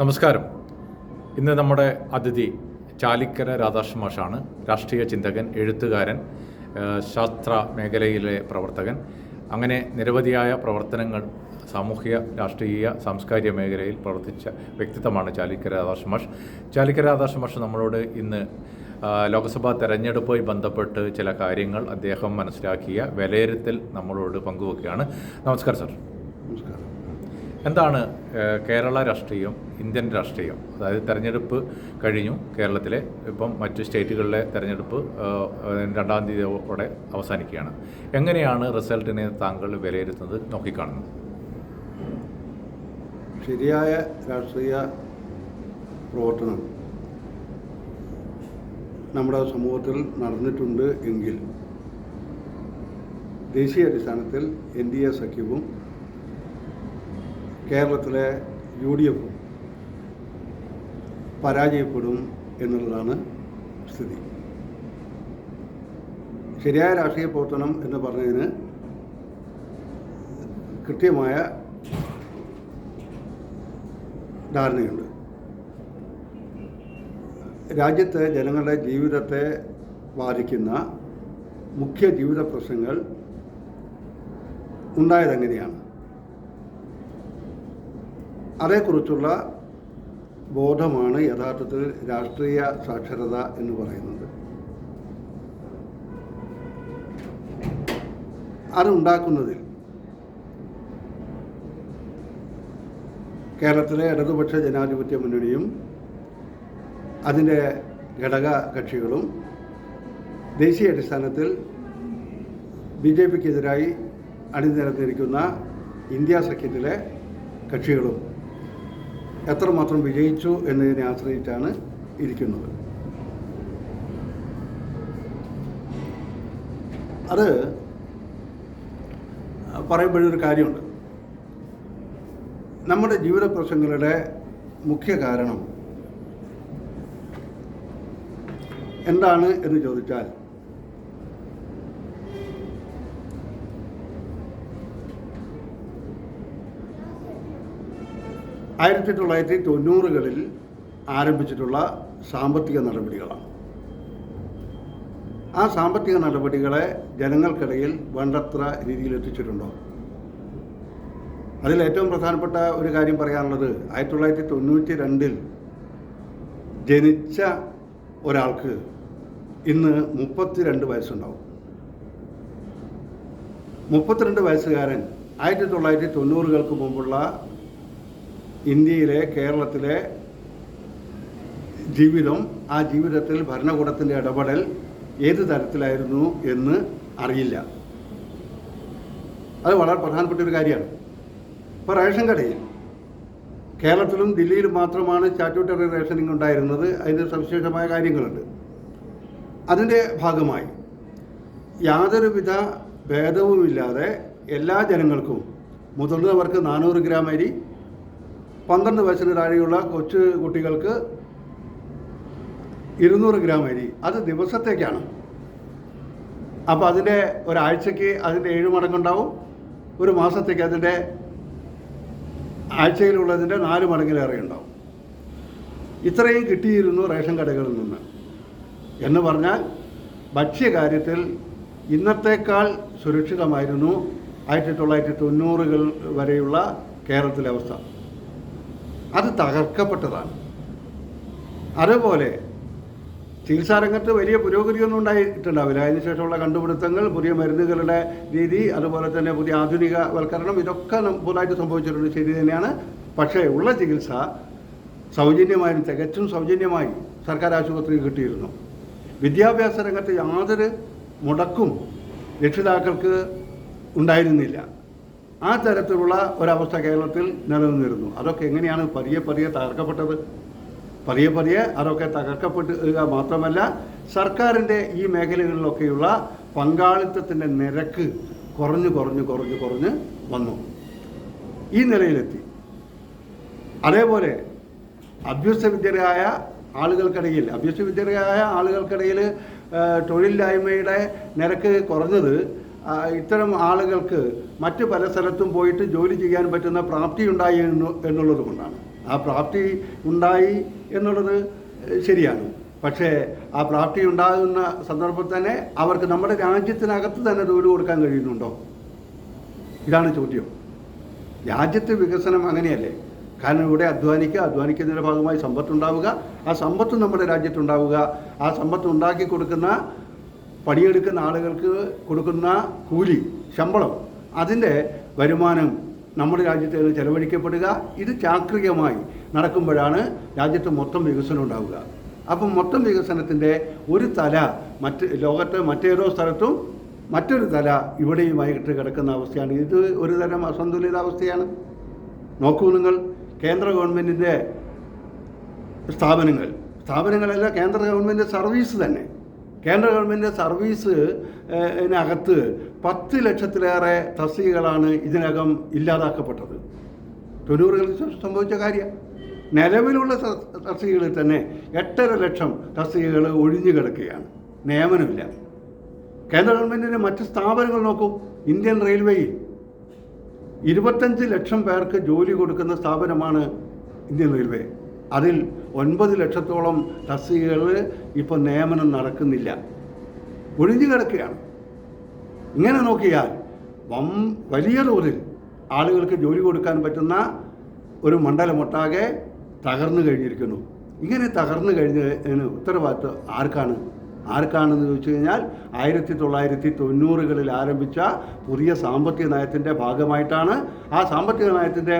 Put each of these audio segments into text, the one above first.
നമസ്കാരം. ഇന്ന് നമ്മുടെ അതിഥി ചാലിക്കര രാധാകൃഷ്ണൻ മാഷാണ്. രാഷ്ട്രീയ ചിന്തകൻ, എഴുത്തുകാരൻ, ശാസ്ത്ര മേഖലയിലെ പ്രവർത്തകൻ, അങ്ങനെ നിരവധിയായ പ്രവർത്തനങ്ങൾ സാമൂഹിക, രാഷ്ട്രീയ, സാംസ്കാരിക മേഖലയിൽ പ്രവർത്തിച്ച വ്യക്തിത്വമാണ് ചാലിക്കര രാധാകൃഷ്ണൻ മാഷ്. ചാലിക്കര രാധാകൃഷ്ണൻ മാഷ് നമ്മളോട് ഇന്ന് ലോക്സഭാ തെരഞ്ഞെടുപ്പുമായി ബന്ധപ്പെട്ട് ചില കാര്യങ്ങൾ അദ്ദേഹം മനസ്സിലാക്കിയ വിലയിരുത്തൽ നമ്മളോട് പങ്കുവെക്കുകയാണ്. നമസ്കാരം സർ. നമസ്കാരം. എന്താണ് കേരള രാഷ്ട്രീയം, ഇന്ത്യൻ രാഷ്ട്രീയം? അതായത് തെരഞ്ഞെടുപ്പ് കഴിഞ്ഞു കേരളത്തിലെ, ഇപ്പം മറ്റ് സ്റ്റേറ്റുകളിലെ തെരഞ്ഞെടുപ്പ് 2-ാം തീയതിയോടെ അവസാനിക്കുകയാണ്. എങ്ങനെയാണ് റിസൾട്ടിനെ താങ്കൾ വിലയിരുത്തുന്നത്, നോക്കിക്കാണുന്നത്? ശരിയായ രാഷ്ട്രീയ പ്രവർത്തനം നമ്മുടെ സമൂഹത്തിൽ നടന്നിട്ടുണ്ട് എങ്കിൽ ദേശീയ അടിസ്ഥാനത്തിൽ NDA സഖ്യവും കേരളത്തിലെ UDF പരാജയപ്പെടും എന്നുള്ളതാണ് സ്ഥിതി. ശരിയായ രാഷ്ട്രീയ പ്രവർത്തനം എന്ന് പറഞ്ഞതിന് കൃത്യമായ ധാരണയുണ്ട്. രാജ്യത്തെ ജനങ്ങളുടെ ജീവിതത്തെ ബാധിക്കുന്ന മുഖ്യ ജീവിത പ്രശ്നങ്ങൾ ഉണ്ടായതെങ്ങനെയാണ്, അതേക്കുറിച്ചുള്ള ബോധമാണ് യഥാർത്ഥത്തിൽ രാഷ്ട്രീയ സാക്ഷരത എന്ന് പറയുന്നത്. അതുണ്ടാക്കുന്നതിൽ കേരളത്തിലെ ഇടതുപക്ഷ ജനാധിപത്യ മുന്നണിയും അതിൻ്റെ ഘടക കക്ഷികളും ദേശീയ അടിസ്ഥാനത്തിൽ BJPക്കെതിരായി അണിനിരന്നിരിക്കുന്ന ഇന്ത്യ സഖ്യത്തിലെ കക്ഷികളും എത്രമാത്രം വിജയിച്ചു എന്നതിനെ ആശ്രയിച്ചാണ് ഇരിക്കുന്നത്. അത് പറയുമ്പോഴൊരു കാര്യമുണ്ട്. നമ്മുടെ ജീവിത പ്രശ്നങ്ങളുടെ മുഖ്യ കാരണം എന്താണ് എന്ന് ചോദിച്ചാൽ ആയിരത്തി 1990കളിൽ ആരംഭിച്ചിട്ടുള്ള സാമ്പത്തിക നടപടികളാണ്. ആ സാമ്പത്തിക നടപടികളെ ജനങ്ങൾക്കിടയിൽ വേണ്ടത്ര രീതിയിൽ എത്തിച്ചിട്ടുണ്ടോ? അതിലേറ്റവും പ്രധാനപ്പെട്ട ഒരു കാര്യം പറയാനുള്ളത്, 1992 ജനിച്ച ഒരാൾക്ക് ഇന്ന് 32 വയസ്സുണ്ടാവും. 32 വയസ്സുകാരൻ 1990കൾക്ക് മുമ്പുള്ള ഇന്ത്യയിലെ, കേരളത്തിലെ ജീവിതം, ആ ജീവിതത്തിൽ ഭരണകൂടത്തിൻ്റെ ഇടപെടൽ ഏത് തരത്തിലായിരുന്നു എന്ന് അറിയില്ല. അത് വളരെ പ്രധാനപ്പെട്ട ഒരു കാര്യമാണ്. ഇപ്പോൾ റേഷൻ കടയിൽ കേരളത്തിലും ദില്ലിയിലും മാത്രമാണ് സ്റ്റാറ്റ്യൂട്ടറി റേഷനിങ് ഉണ്ടായിരുന്നത്. അതിൻ്റെ സവിശേഷമായ കാര്യങ്ങളുണ്ട്. അതിൻ്റെ ഭാഗമായി യാതൊരുവിധ ഭേദവുമില്ലാതെ എല്ലാ ജനങ്ങൾക്കും, മുതിർന്നവർക്ക് 400 ഗ്രാം അരി, 12 വയസ്സിന് താഴെയുള്ള കൊച്ചു കുട്ടികൾക്ക് 200 ഗ്രാം അരി, അത് ദിവസത്തേക്കാണ്. അപ്പോൾ അതിൻ്റെ ഒരാഴ്ചയ്ക്ക് അതിൻ്റെ 7 മടങ്ങുണ്ടാവും. ഒരു മാസത്തേക്ക് അതിൻ്റെ ആഴ്ചയിലുള്ളതിൻ്റെ 4 മടങ്ങിലേറെ ഉണ്ടാവും. ഇത്രയും കിട്ടിയിരുന്നു റേഷൻ കടകളിൽ നിന്ന്. എന്ന് പറഞ്ഞാൽ ഭക്ഷ്യകാര്യത്തിൽ ഇന്നത്തേക്കാൾ സുരക്ഷിതമായിരുന്നു 1990കൾ വരെയുള്ള കേരളത്തിലെ അവസ്ഥ. അത് തകർക്കപ്പെട്ടതാണ്. അതുപോലെ ചികിത്സാരംഗത്ത് വലിയ പുരോഗതിയൊന്നും ഉണ്ടായിട്ടുണ്ടാവില്ല. അതിനുശേഷമുള്ള കണ്ടുപിടുത്തങ്ങൾ, പുതിയ മരുന്നുകളുടെ രീതി, അതുപോലെ തന്നെ പുതിയ ആധുനികവൽക്കരണം, ഇതൊക്കെ പുതുതായിട്ട് സംഭവിച്ചിട്ടുണ്ട്. ശരി തന്നെയാണ്. പക്ഷേ ഉള്ള ചികിത്സ സൗജന്യമായും, തികച്ചും സൗജന്യമായി സർക്കാർ ആശുപത്രിയിൽ കിട്ടിയിരുന്നു. വിദ്യാഭ്യാസ രംഗത്ത് യാതൊരു മുടക്കും രക്ഷിതാക്കൾക്ക് ഉണ്ടായിരുന്നില്ല. ആ തരത്തിലുള്ള ഒരവസ്ഥ കേരളത്തിൽ നിലനിന്നിരുന്നു. അതൊക്കെ എങ്ങനെയാണ് പതിയെ തകർക്കപ്പെട്ടത്? പതിയെ അതൊക്കെ തകർക്കപ്പെടുക മാത്രമല്ല, സർക്കാരിൻ്റെ ഈ മേഖലകളിലൊക്കെയുള്ള പങ്കാളിത്തത്തിൻ്റെ നിരക്ക് കുറഞ്ഞ് വന്നു. ഈ നിലയിലെത്തി. അതേപോലെ അഭ്യസ്തവിദ്യരായ ആളുകൾക്കിടയിൽ തൊഴിലില്ലായ്മയുടെ നിരക്ക് കുറഞ്ഞത് ഇത്തരം ആളുകൾക്ക് മറ്റ് പല സ്ഥലത്തും പോയിട്ട് ജോലി ചെയ്യാൻ പറ്റുന്ന പ്രാപ്തി ഉണ്ടായിരുന്നു എന്നുള്ളത് കൊണ്ടാണ്. ആ പ്രാപ്തി ഉണ്ടായി എന്നുള്ളത് ശരിയാണ്. പക്ഷേ ആ പ്രാപ്തി ഉണ്ടാകുന്ന സന്ദർഭത്തിൽ തന്നെ അവർക്ക് നമ്മുടെ രാജ്യത്തിനകത്ത് തന്നെ തൊഴിൽ കൊടുക്കാൻ കഴിയുന്നുണ്ടോ? ഇതാണ് ചോദ്യം. രാജ്യത്തെ വികസനം അങ്ങനെയല്ലേ? കാരണം ഇവിടെ അധ്വാനിക്കുന്നതിൻ്റെ ഭാഗമായി സമ്പത്തുണ്ടാവുക, ആ സമ്പത്ത് നമ്മുടെ രാജ്യത്തുണ്ടാവുക, ആ സമ്പത്ത് ഉണ്ടാക്കി കൊടുക്കുന്ന പണിയെടുക്കുന്ന ആളുകൾക്ക് കൊടുക്കുന്ന കൂലി, ശമ്പളം, അതിൻ്റെ വരുമാനം നമ്മുടെ രാജ്യത്ത് ചെലവഴിക്കപ്പെടുക. ഇത് ചാക്രികമായി നടക്കുമ്പോഴാണ് രാജ്യത്ത് മൊത്തം വികസനം ഉണ്ടാവുക. അപ്പം മൊത്തം വികസനത്തിൻ്റെ ഒരു തല ലോകത്ത് മറ്റേതോ സ്ഥലത്തും മറ്റൊരു തല ഇവിടെയുമായിട്ട് കിടക്കുന്ന അവസ്ഥയാണ്. ഇത് ഒരു തരം അസന്തുലിതാവസ്ഥയാണ്. നോക്കൂ നിങ്ങൾ, കേന്ദ്ര ഗവൺമെൻറ്റിൻ്റെ സ്ഥാപനങ്ങളല്ല, കേന്ദ്ര ഗവൺമെൻറ് സർവീസ് തന്നെ. കേന്ദ്ര ഗവൺമെൻറ് സർവീസിനകത്ത് 10 ലക്ഷത്തിലേറെ തസ്തികകളാണ് ഇതിനകം ഇല്ലാതാക്കപ്പെട്ടത്. 90 സംഭവിച്ച കാര്യം. നിലവിലുള്ള തസ്തികകളിൽ തന്നെ 8.5 ലക്ഷം തസ്തികകൾ ഒഴിഞ്ഞു കിടക്കുകയാണ്, നിയമനമില്ല. കേന്ദ്ര ഗവൺമെൻറ്റിൻ്റെ മറ്റ് സ്ഥാപനങ്ങൾ നോക്കൂ. ഇന്ത്യൻ റെയിൽവേയിൽ 25 ലക്ഷം പേർക്ക് ജോലി കൊടുക്കുന്ന സ്ഥാപനമാണ് ഇന്ത്യൻ റെയിൽവേ. അതിൽ 9 ലക്ഷത്തോളം തസ്തികകൾ ഇപ്പോൾ നിയമനം നടക്കുന്നില്ല, ഒഴിഞ്ഞു കിടക്കുകയാണ്. ഇങ്ങനെ നോക്കിയാൽ വലിയ തോതിൽ ആളുകൾക്ക് ജോലി കൊടുക്കാൻ പറ്റുന്ന ഒരു മണ്ഡലമൊട്ടാകെ തകർന്നു കഴിഞ്ഞിരിക്കുന്നു. ഇങ്ങനെ തകർന്നു കഴിഞ്ഞതിന് ഉത്തരവാദിത്വം ആർക്കാണെന്ന് ചോദിച്ചു കഴിഞ്ഞാൽ 1990കളിൽ ആരംഭിച്ച പുതിയ സാമ്പത്തിക നയത്തിൻ്റെ ഭാഗമായിട്ടാണ്. ആ സാമ്പത്തിക നയത്തിൻ്റെ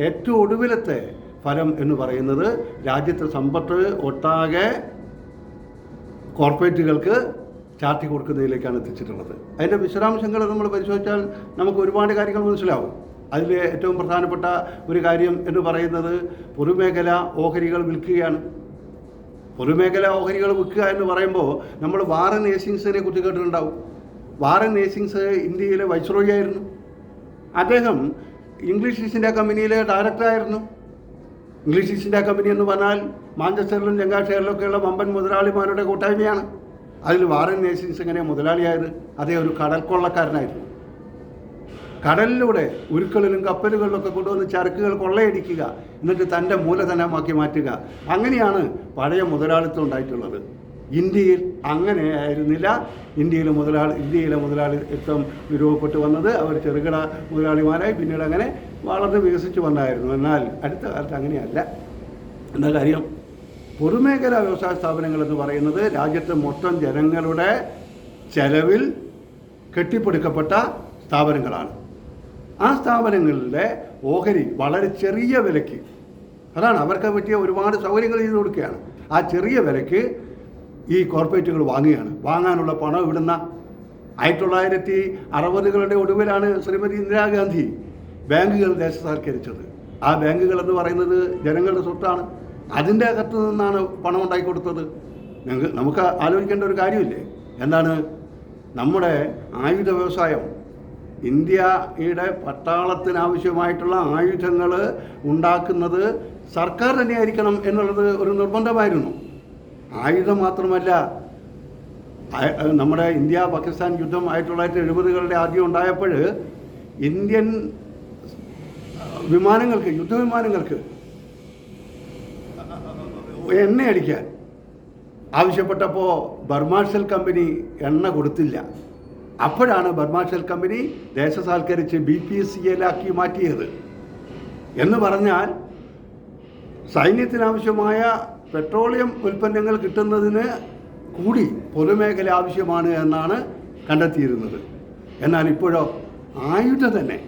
ഏറ്റവും ഒടുവിലത്തെ ഫലം എന്ന് പറയുന്നത് രാജ്യത്തെ സമ്പത്ത് ഒട്ടാകെ കോർപ്പറേറ്റുകൾക്ക് ചാർത്തി കൊടുക്കുന്നതിലേക്കാണ് എത്തിച്ചിട്ടുള്ളത്. അതിൻ്റെ വിശദാംശങ്ങൾ നമ്മൾ പരിശോധിച്ചാൽ നമുക്ക് ഒരുപാട് കാര്യങ്ങൾ മനസ്സിലാവും. അതിൽ ഏറ്റവും പ്രധാനപ്പെട്ട ഒരു കാര്യം എന്ന് പറയുന്നത് പൊതുമേഖല ഓഹരികൾ വിൽക്കുകയാണ്. പൊതുമേഖല ഓഹരികൾ വിൽക്കുക എന്ന് പറയുമ്പോൾ നമ്മൾ വാറൻ ഹേസ്റ്റിങ്സിനെ കുറിച്ച് കേട്ടിട്ടുണ്ടാവും. വാറൻ ഹേസ്റ്റിങ്സ് ഇന്ത്യയിലെ വൈസ്രോയി ആയിരുന്നു. അദ്ദേഹം ഇംഗ്ലീഷ് ഈസ്റ്റ് ഇന്ത്യ കമ്പനിയിലെ ഡയറക്ടറായിരുന്നു. ഇംഗ്ലീഷ് ഈസ്റ്റ് ഇന്ത്യ കമ്പനി എന്ന് പറഞ്ഞാൽ മാഞ്ചസ്റ്ററിലും ലങ്കാഷെയറിലൊക്കെയുള്ള വമ്പൻ മുതലാളിമാരുടെ കൂട്ടായ്മയാണ്. അതിൽ വാറൻ ഹേസ്റ്റിങ്സ് എങ്ങനെ മുതലാളിയായത്? അദ്ദേഹം ഒരു കടൽ കൊള്ളക്കാരനായിരുന്നു. കടലിലൂടെ ഉരുക്കളിലും കപ്പലുകളിലൊക്കെ കൊണ്ടുവന്ന് ചരക്കുകൾ കൊള്ളയടിക്കുക, എന്നിട്ട് തൻ്റെ മൂലധനമാക്കി മാറ്റുക. അങ്ങനെയാണ് പഴയ മുതലാളിത്തം ഉണ്ടായിട്ടുള്ളത്. ഇന്ത്യയിൽ അങ്ങനെ ആയിരുന്നില്ല. ഇന്ത്യയിലെ മുതലാളിത്തം രൂപപ്പെട്ടു വന്നത് അവർ ചെറുകിട മുതലാളിമാരായി പിന്നീട് അങ്ങനെ വളർന്ന് വികസിച്ചു വന്നായിരുന്നു. എന്നാൽ അടുത്ത കാലത്ത് അങ്ങനെയല്ല. എന്ന കാര്യം, പൊതുമേഖലാ വ്യവസായ സ്ഥാപനങ്ങൾ എന്ന് പറയുന്നത് രാജ്യത്തെ മൊത്തം ജനങ്ങളുടെ ചെലവിൽ കെട്ടിപ്പടുക്കപ്പെട്ട സ്ഥാപനങ്ങളാണ്. ആ സ്ഥാപനങ്ങളിലെ ഓഹരി വളരെ ചെറിയ വിലയ്ക്ക്, അതാണ് അവർക്ക് പറ്റിയ ഒരുപാട് സൗകര്യങ്ങൾ ചെയ്തു കൊടുക്കുകയാണ്. ആ ചെറിയ വിലയ്ക്ക് ഈ കോർപ്പറേറ്റുകൾ വാങ്ങാനുള്ള പണം ഇവിടുന്ന 1960കളുടെ ഒടുവിലാണ് ശ്രീമതി ഇന്ദിരാഗാന്ധി ബാങ്കുകൾ ദേശസാൽക്കരിച്ചത്. ആ ബാങ്കുകൾ എന്ന് പറയുന്നത് ജനങ്ങളുടെ സ്വത്താണ്. അതിൻ്റെ അകത്ത് നിന്നാണ് പണം ഉണ്ടാക്കി കൊടുത്തത്. നമുക്ക് ആലോചിക്കേണ്ട ഒരു കാര്യമില്ലേ? എന്താണ് നമ്മുടെ ആയുധ വ്യവസായം? ഇന്ത്യയുടെ പട്ടാളത്തിനാവശ്യമായിട്ടുള്ള ആയുധങ്ങൾ ഉണ്ടാക്കുന്നത് സർക്കാർ തന്നെയായിരിക്കണം എന്നുള്ളത് ഒരു നിർബന്ധമായിരുന്നു. ആയുധം മാത്രമല്ല, നമ്മുടെ ഇന്ത്യ പാകിസ്ഥാൻ യുദ്ധം 1970കളുടെ ആദ്യം ഉണ്ടായപ്പോൾ ഇന്ത്യൻ യുദ്ധവിമാനങ്ങൾക്ക് എണ്ണയടിക്കാൻ ആവശ്യപ്പെട്ടപ്പോൾ ബർമാഷൽ കമ്പനി എണ്ണ കൊടുത്തില്ല. അപ്പോഴാണ് ബർമാഷൽ കമ്പനി ദേശസാൽക്കരിച്ച് BPCL-ആക്കി മാറ്റിയത്. എന്ന് പറഞ്ഞാൽ സൈന്യത്തിനാവശ്യമായ പെട്രോളിയം ഉൽപ്പന്നങ്ങൾ കിട്ടുന്നതിന് കൂടി പൊതുമേഖല ആവശ്യമാണ് എന്നാണ് കണ്ടെത്തിയിരുന്നത്. എന്നാൽ ഇപ്പോഴോ ആയുധം തന്നെ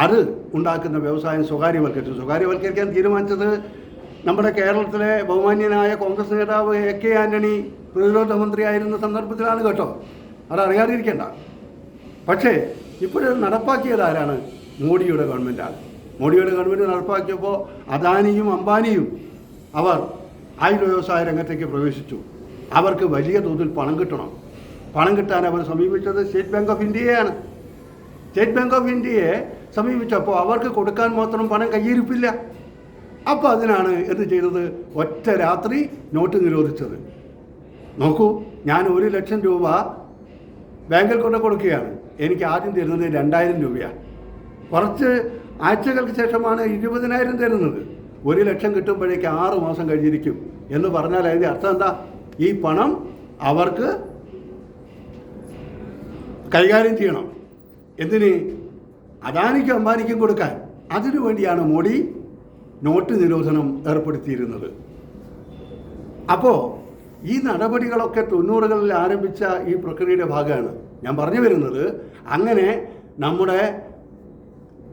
അത് ഉണ്ടാക്കുന്ന വ്യവസായം സ്വകാര്യവൽക്കരിക്കാൻ തീരുമാനിച്ചത് നമ്മുടെ കേരളത്തിലെ ബഹുമാന്യനായ കോൺഗ്രസ് നേതാവ് AK ആൻ്റണി പ്രതിരോധ മന്ത്രിയായിരുന്ന സന്ദർഭത്തിലാണ് കേട്ടോ. അതറിയാതിരിക്കേണ്ട. പക്ഷേ ഇപ്പോഴത് നടപ്പാക്കിയത് ആരാണ്? മോഡിയുടെ ഗവൺമെൻറ്റാണ്. മോഡിയുടെ ഗവൺമെൻറ് നടപ്പാക്കിയപ്പോൾ അദാനിയും അംബാനിയും അവർ ആയുധ വ്യവസായ രംഗത്തേക്ക് പ്രവേശിച്ചു. അവർക്ക് വലിയ തോതിൽ പണം കിട്ടണം. പണം കിട്ടാൻ അവർ സമീപിച്ചത് സ്റ്റേറ്റ് ബാങ്ക് ഓഫ് ഇന്ത്യയാണ്. സ്റ്റേറ്റ് ബാങ്ക് ഓഫ് ഇന്ത്യയെ സമീപിച്ചപ്പോൾ അവർക്ക് കൊടുക്കാൻ മാത്രം പണം കയ്യിരിപ്പില്ല. അപ്പോൾ അതിനാണ് എന്ത് ചെയ്തത്? ഒറ്റ രാത്രി നോട്ട് നിരോധിച്ചത്. നോക്കൂ, ഞാൻ 1 ലക്ഷം രൂപ ബാങ്കിൽ കൊണ്ട് കൊടുക്കുകയാണ്. എനിക്ക് ആദ്യം തരുന്നത് 2000 രൂപയാണ്. കുറച്ച് ആഴ്ചകൾക്ക് ശേഷമാണ് 20,000 തരുന്നത്. 1 ലക്ഷം കിട്ടുമ്പോഴേക്ക് 6 മാസം കഴിഞ്ഞിരിക്കും എന്ന് പറഞ്ഞാൽ അതിൻ്റെ അർത്ഥം എന്താ? ഈ പണം അവർക്ക് കൈകാര്യം ചെയ്യണം. എന്തിന്? അദാനിക്കും അംബാനിക്കും കൊടുക്കാൻ. അതിനു വേണ്ടിയാണ് മോഡി നോട്ട് നിരോധനം ഏർപ്പെടുത്തിയിരുന്നത്. അപ്പോൾ ഈ നടപടികളൊക്കെ 90കളിൽ ആരംഭിച്ച ഈ പ്രക്രിയയുടെ ഭാഗമാണ്. ഞാൻ പറഞ്ഞു വരുന്നത്, അങ്ങനെ നമ്മുടെ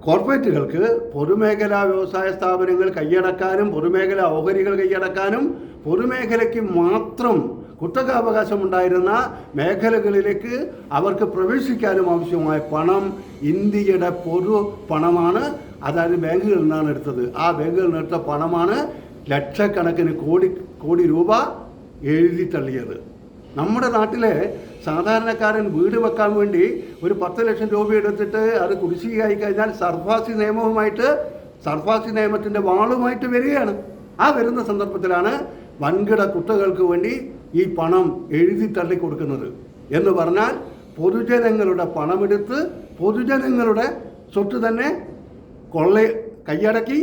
കോർപ്പറേറ്റുകൾക്ക് പൊതുമേഖലാ വ്യവസായ സ്ഥാപനങ്ങൾ കൈയടക്കാനും പൊതുമേഖലാ ഓഹരികൾ കൈയടക്കാനും പൊതുമേഖലയ്ക്ക് മാത്രം കുത്തകാവകാശമുണ്ടായിരുന്ന മേഖലകളിലേക്ക് അവർക്ക് പ്രവേശിക്കാനും ആവശ്യമായ പണം ഇന്ത്യയുടെ പൊതു പണമാണ്. അതായത് ബാങ്കുകളിൽ നിന്നാണ് എടുത്തത്. ആ ബാങ്കുകളിൽ നിന്ന് എടുത്ത പണമാണ് ലക്ഷക്കണക്കിന് കോടി രൂപ എഴുതി തള്ളിയത്. നമ്മുടെ നാട്ടിലെ സാധാരണക്കാരൻ വീട് വെക്കാൻ വേണ്ടി ഒരു 10 ലക്ഷം രൂപ എടുത്തിട്ട് അത് കുടിശ്ശികയായി കഴിഞ്ഞാൽ സർഫാസി നിയമത്തിൻ്റെ വാളുമായിട്ട് വരികയാണ്. ആ വരുന്ന സന്ദർഭത്തിലാണ് വൻകിട കുത്തകൾക്ക് വേണ്ടി ഈ പണം എഴുതി തള്ളി കൊടുക്കുന്നത്. എന്ന് പറഞ്ഞാൽ പൊതുജനങ്ങളുടെ പണമെടുത്ത് പൊതുജനങ്ങളുടെ സ്വത്ത് തന്നെ കൈയടക്കി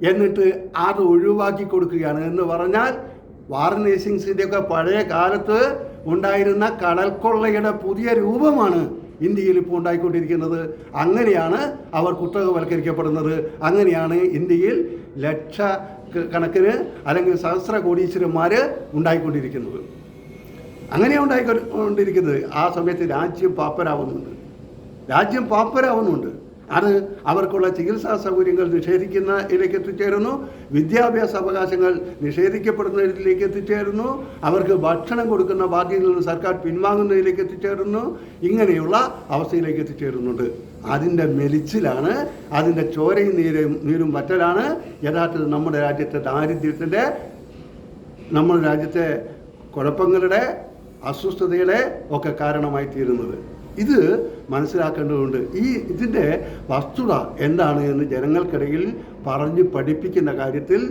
എന്നിട്ട് അത് ഒഴിവാക്കി കൊടുക്കുകയാണ്. എന്ന് പറഞ്ഞാൽ വാറൻ ഹേസ്റ്റിങ്സിൻ്റെയൊക്കെ പഴയ കാലത്ത് ഉണ്ടായിരുന്ന കടൽക്കൊള്ളയുടെ പുതിയ രൂപമാണ് ഇന്ത്യയിൽ ഇപ്പോൾ ഉണ്ടായിക്കൊണ്ടിരിക്കുന്നത്. അങ്ങനെയാണ് അവർ കുത്തകവൽക്കരിക്കപ്പെടുന്നത്. അങ്ങനെയാണ് ഇന്ത്യയിൽ ലക്ഷക്കണക്കിന് അല്ലെങ്കിൽ സഹസ്ര കോടീശ്വരന്മാർ ഉണ്ടായിക്കൊണ്ടിരിക്കുന്നത്. അങ്ങനെയാണ് ഉണ്ടായിക്കൊണ്ടിരിക്കുന്നത്. ആ സമയത്ത് രാജ്യം പാപ്പരാവുന്നുണ്ട്. അത് അവർക്കുള്ള ചികിത്സാ സൗകര്യങ്ങൾ നിഷേധിക്കുന്നതിലേക്ക് എത്തിച്ചേരുന്നു. വിദ്യാഭ്യാസ അവകാശങ്ങൾ നിഷേധിക്കപ്പെടുന്നതിലേക്ക് എത്തിച്ചേരുന്നു. അവർക്ക് ഭക്ഷണം കൊടുക്കുന്ന ബാധ്യതയിൽ നിന്ന് സർക്കാർ പിൻവാങ്ങുന്നതിലേക്ക് എത്തിച്ചേരുന്നു. ഇങ്ങനെയുള്ള അവസ്ഥയിലേക്ക് എത്തിച്ചേരുന്നുണ്ട്. അതിൻ്റെ മെലിച്ചിലാണ്, അതിൻ്റെ ചോരയും നീരും വറ്റലാണ് യഥാർത്ഥത്തിൽ നമ്മുടെ രാജ്യത്തെ ദാരിദ്ര്യത്തിൻ്റെ, നമ്മുടെ രാജ്യത്തെ കുഴപ്പങ്ങളുടെ, അസ്വസ്ഥതയുടെ ഒക്കെ കാരണമായി തീരുന്നത്. ഇത് മനസ്സിലാക്കേണ്ടതുണ്ട്. ഇതിൻ്റെ വസ്തുത എന്താണ് എന്ന് ജനങ്ങൾക്കിടയിൽ പറഞ്ഞ് പഠിപ്പിക്കുന്ന കാര്യത്തിൽ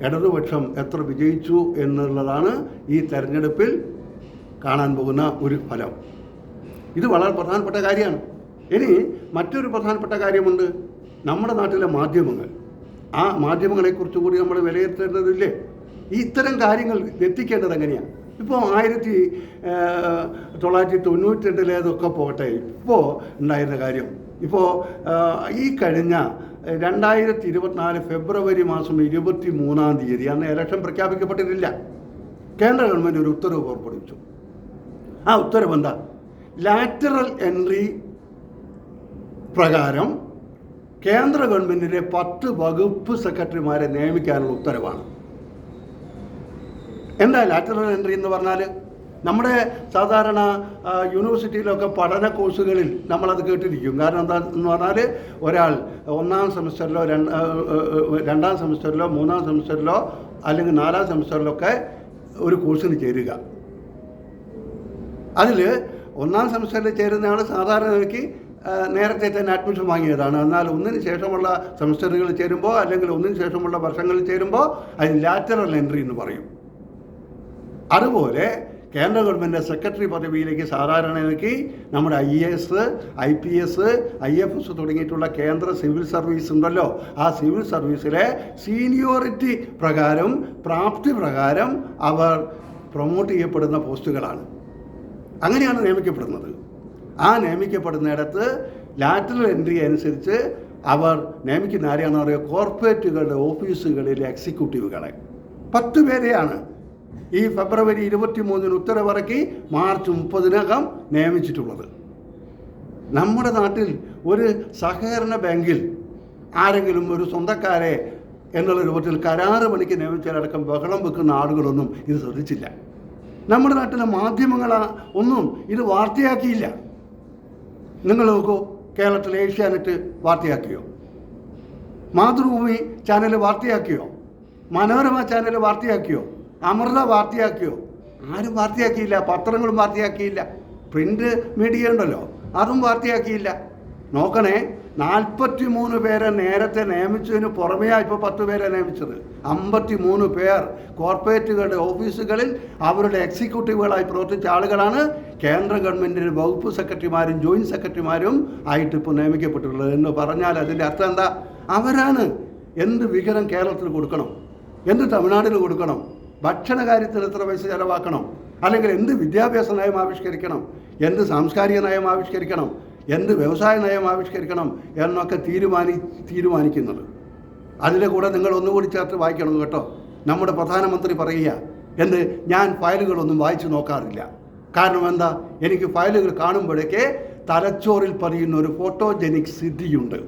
ഇടതുപക്ഷം എത്ര വിജയിച്ചു എന്നുള്ളതാണ് ഈ തെരഞ്ഞെടുപ്പിൽ കാണാൻ പോകുന്ന ഒരു ഫലം. ഇത് വളരെ പ്രധാനപ്പെട്ട കാര്യമാണ്. ഇനി മറ്റൊരു പ്രധാനപ്പെട്ട കാര്യമുണ്ട്. നമ്മുടെ നാട്ടിലെ മാധ്യമങ്ങൾ, ആ മാധ്യമങ്ങളെക്കുറിച്ച് കൂടി നമ്മൾ വിലയിരുത്തേണ്ടതില്ലേ? ഇത്തരം കാര്യങ്ങൾ എത്തിക്കേണ്ടത് എങ്ങനെയാണ്? ഇപ്പോൾ 1992 പോകട്ടെ, ഇപ്പോൾ ഉണ്ടായിരുന്ന കാര്യം, ഇപ്പോൾ ഈ കഴിഞ്ഞ 2024 ഫെബ്രുവരി മാസം 23-ാം തീയതി, അന്ന് ഇലക്ഷൻ പ്രഖ്യാപിക്കപ്പെട്ടിട്ടില്ല, കേന്ദ്ര ഗവൺമെൻറ് ഒരു ഉത്തരവ് പുറപ്പെടുവിച്ചു. ആ ഉത്തരവ് എന്താ? ലാറ്ററൽ എൻട്രി പ്രകാരം കേന്ദ്ര ഗവൺമെൻറ്റിൻ്റെ 10 വകുപ്പ് സെക്രട്ടറിമാരെ നിയമിക്കാനുള്ള ഉത്തരവാണ്. എന്താ ലാറ്ററൽ എൻട്രി എന്ന് പറഞ്ഞാൽ? നമ്മുടെ സാധാരണ യൂണിവേഴ്സിറ്റിയിലൊക്കെ പഠന കോഴ്സുകളിൽ നമ്മളത് കേട്ടിരിക്കും. കാരണം എന്താണെന്ന് പറഞ്ഞാൽ, ഒരാൾ 1ാം സെമസ്റ്ററിലോ 2ാം സെമസ്റ്ററിലോ 3ാം സെമസ്റ്ററിലോ അല്ലെങ്കിൽ 4ാം സെമസ്റ്ററിലൊക്കെ ഒരു കോഴ്സിന് ചേരുക. അതിൽ 1ാം സെമസ്റ്ററിൽ ചേരുന്നയാൾ സാധാരണയ്ക്ക് നേരത്തെ തന്നെ അഡ്മിഷൻ വാങ്ങിയതാണ്. എന്നാൽ ഒന്നിന് ശേഷമുള്ള സെമസ്റ്ററുകൾ ചേരുമ്പോൾ അല്ലെങ്കിൽ ഒന്നിന് ശേഷമുള്ള വർഷങ്ങളിൽ ചേരുമ്പോൾ അതിന് ലാറ്ററൽ എൻട്രി എന്ന് പറയും. അതുപോലെ കേന്ദ്ര ഗവൺമെൻറ് സെക്രട്ടറി പദവിയിലേക്ക് സാധാരണയ്ക്ക് നമ്മുടെ IAS, IPS, IFS തുടങ്ങിയിട്ടുള്ള കേന്ദ്ര സിവിൽ സർവീസ് ഉണ്ടല്ലോ, ആ സിവിൽ സർവീസിലെ സീനിയോറിറ്റി പ്രകാരം, പ്രാപ്തി പ്രകാരം അവർ പ്രൊമോട്ട് ചെയ്യപ്പെടുന്ന പോസ്റ്റുകളാണ്. അങ്ങനെയാണ് നിയമിക്കപ്പെടുന്നത്. ആ നിയമിക്കപ്പെടുന്നിടത്ത് ലാറ്ററൽ എൻട്രി അനുസരിച്ച് അവർ നിയമിക്കുന്ന ആരെയാണെന്ന് പറയുക? കോർപ്പറേറ്റുകളുടെ ഓഫീസുകളിലെ എക്സിക്യൂട്ടീവുകളെ 10 പേരെയാണ് ഈ ഫെബ്രുവരി 23-ന് ഉത്തരവിറക്കി മാർച്ച് 30-നകം നിയമിച്ചിട്ടുള്ളത്. നമ്മുടെ നാട്ടിൽ ഒരു സഹകരണ ബാങ്കിൽ ആരെങ്കിലും ഒരു സ്വന്തക്കാരെ എന്നുള്ള രൂപത്തിൽ കരാറ് പണിക്ക് നിയമിച്ചാലടക്കം ബഹളം വെക്കുന്ന ആളുകളൊന്നും ഇത് ശ്രദ്ധിച്ചില്ല. നമ്മുടെ നാട്ടിലെ മാധ്യമങ്ങൾ ഒന്നും ഇത് വാർത്തയാക്കിയില്ല. നിങ്ങൾ നോക്കൂ, കേരളത്തിലെ ഏഷ്യാനെറ്റ് വാർത്തയാക്കിയോ? മാതൃഭൂമി ചാനൽ വാർത്തയാക്കിയോ? മനോരമ ചാനൽ വാർത്തയാക്കിയോ? അമൃത വാർത്തയാക്കിയോ? ആരും വാർത്തയാക്കിയില്ല. പത്രങ്ങളും വാർത്തയാക്കിയില്ല. പ്രിൻ്റ് മീഡിയ ഉണ്ടല്ലോ, അതും വാർത്തയാക്കിയില്ല. നോക്കണേ, 43 പേരെ നേരത്തെ നിയമിച്ചതിന് പുറമെയാണ് ഇപ്പോൾ 10 പേരെ നിയമിച്ചത്. 53 പേർ കോർപ്പറേറ്റുകളുടെ ഓഫീസുകളിൽ അവരുടെ എക്സിക്യൂട്ടീവുകളായി പ്രവർത്തിച്ച ആളുകളാണ് കേന്ദ്ര ഗവൺമെൻറ്റിൻ്റെ വകുപ്പ് സെക്രട്ടറിമാരും ജോയിൻറ്റ് സെക്രട്ടറിമാരും ആയിട്ട് ഇപ്പോൾ നിയമിക്കപ്പെട്ടിട്ടുള്ളത്. എന്ന് പറഞ്ഞാൽ അതിൻ്റെ അർത്ഥം എന്താ? അവരാണ് എന്ത് വികരം കേരളത്തിൽ കൊടുക്കണം. എന്ത് തമിഴ്നാടിന് കൊടുക്കണം, ഭക്ഷണ കാര്യത്തിൽ എത്ര പൈസ ചെലവാക്കണം, അല്ലെങ്കിൽ എന്ത് വിദ്യാഭ്യാസ നയം ആവിഷ്കരിക്കണം, എന്ത് സാംസ്കാരിക നയം ആവിഷ്കരിക്കണം, എന്ത് വ്യവസായ നയം ആവിഷ്കരിക്കണം എന്നൊക്കെ തീരുമാനിക്കുന്നത്. അതിൻ്റെ കൂടെ നിങ്ങൾ ഒന്നുകൂടി ചേർത്ത് വായിക്കണം കേട്ടോ. നമ്മുടെ പ്രധാനമന്ത്രി പറയുക, ഞാൻ ഫയലുകളൊന്നും വായിച്ചു നോക്കാറില്ല. കാരണം എന്താ, എനിക്ക് ഫയലുകൾ കാണുമ്പോഴേക്ക് തലച്ചോറിൽ പറയുന്ന ഒരു ഫോട്ടോജനിക് സിറ്റിയുണ്ട്.